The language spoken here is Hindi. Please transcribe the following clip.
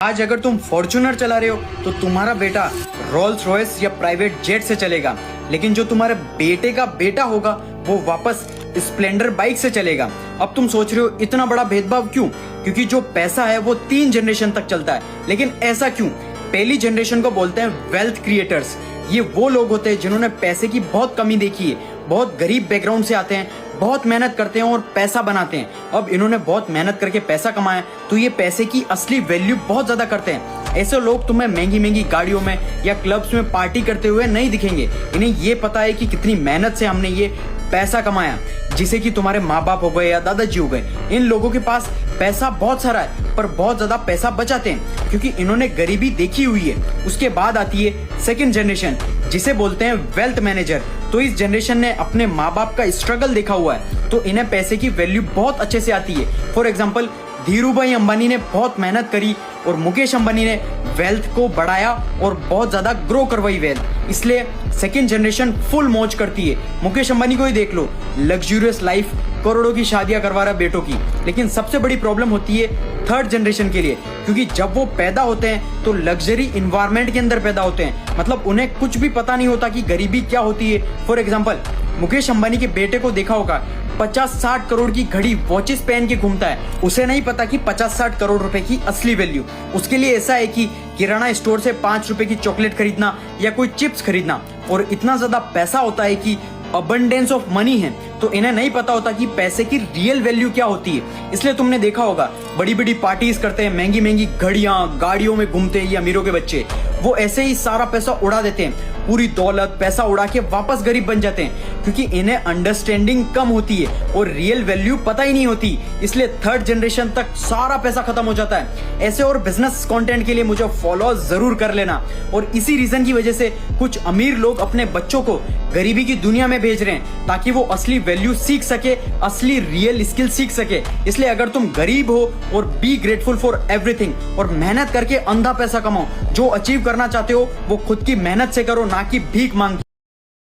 आज अगर तुम फॉर्च्यूनर चला रहे हो तो तुम्हारा बेटा रोल्स रॉयस या प्राइवेट जेट से चलेगा, लेकिन जो तुम्हारे बेटे का बेटा होगा वो वापस स्प्लेंडर बाइक से चलेगा। अब तुम सोच रहे हो इतना बड़ा भेदभाव क्यों? क्योंकि जो पैसा है वो 3 जनरेशन तक चलता है। लेकिन ऐसा क्यों? पहली जनरेशन को बोलते हैं वेल्थ क्रिएटर्स। ये वो लोग होते हैं जिन्होंने पैसे की बहुत कमी देखी है, बहुत गरीब बैकग्राउंड से आते हैं, बहुत मेहनत करते हैं और पैसा बनाते हैं। अब इन्होंने बहुत मेहनत करके पैसा कमाया तो ये पैसे की असली वैल्यू बहुत ज्यादा करते हैं। ऐसे लोग तुम्हें महंगी महंगी गाड़ियों में या क्लब्स में पार्टी करते हुए नहीं दिखेंगे। इन्हें ये पता है कि कितनी मेहनत से हमने ये पैसा कमाया, जिसे कि तुम्हारे माँ बाप हो गए या दादाजी हो गए। इन लोगों के पास पैसा बहुत सारा है पर बहुत ज्यादा पैसा बचाते हैं क्योंकि इन्होंने गरीबी देखी हुई है। उसके बाद आती है सेकंड जनरेशन, जिसे बोलते हैं वेल्थ मैनेजर। तो इस जनरेशन ने अपने माँ बाप का स्ट्रगल देखा हुआ है तो इन्हें पैसे की वैल्यू बहुत अच्छे से आती है। फॉर एग्जाम्पल, धीरूभाई अंबानी ने बहुत मेहनत करी और मुकेश अंबानी ने वेल्थ को बढ़ाया और बहुत ज्यादा ग्रो करवाई वेल्थ। इसलिए सेकंड जनरेशन फुल मौज करती है। मुकेश अंबानी को ही देख लो, लग्जूरियस लाइफ, करोड़ों की शादियां करवा रहा बेटों की। लेकिन सबसे बड़ी प्रॉब्लम होती है थर्ड जनरेशन के लिए, क्योंकि जब वो पैदा होते हैं तो लग्जरी इन्वायरमेंट के अंदर पैदा होते हैं। मतलब उन्हें कुछ भी पता नहीं होता कि गरीबी क्या होती है। फॉर एग्जाम्पल, मुकेश अंबानी के बेटे को देखा होगा 50-60 करोड़ की घड़ी वॉचेस पहन के घूमता है। उसे नहीं पता कि 50-60 करोड़ रुपए की असली वैल्यू उसके लिए ऐसा है कि किराना स्टोर से 5 रुपए की चॉकलेट खरीदना या कोई चिप्स खरीदना। और इतना ज्यादा पैसा होता है कि अबंडेंस ऑफ मनी है, तो इन्हें नहीं पता होता कि पैसे की रियल वैल्यू क्या होती है। इसलिए तुमने देखा होगा बड़ी बड़ी पार्टीज करते हैं, महंगी महंगी घड़ियां गाड़ियों में घूमते हैं ये अमीरों के बच्चे। वो ऐसे ही सारा पैसा उड़ा देते हैं, पूरी दौलत पैसा उड़ा के वापस गरीब बन जाते हैं, क्योंकि इन्हें अंडरस्टैंडिंग कम होती है और रियल वैल्यू पता ही नहीं होती। इसलिए थर्ड जनरेशन तक सारा पैसा खत्म हो जाता है। ऐसे और बिजनेस कंटेंट के लिए मुझे फॉलो जरूर कर लेना। और इसी रीजन की वजह से कुछ अमीर लोग अपने बच्चों को गरीबी की दुनिया में भेज रहे हैं ताकि वो असली वैल्यू सीख सके, असली रियल स्किल सीख सके। इसलिए अगर तुम गरीब हो और बी ग्रेटफुल फॉर एवरीथिंग और मेहनत करके अंधा पैसा कमाओ। जो अचीव करना चाहते हो वो खुद की मेहनत से करो, ना कि भीख मांग के।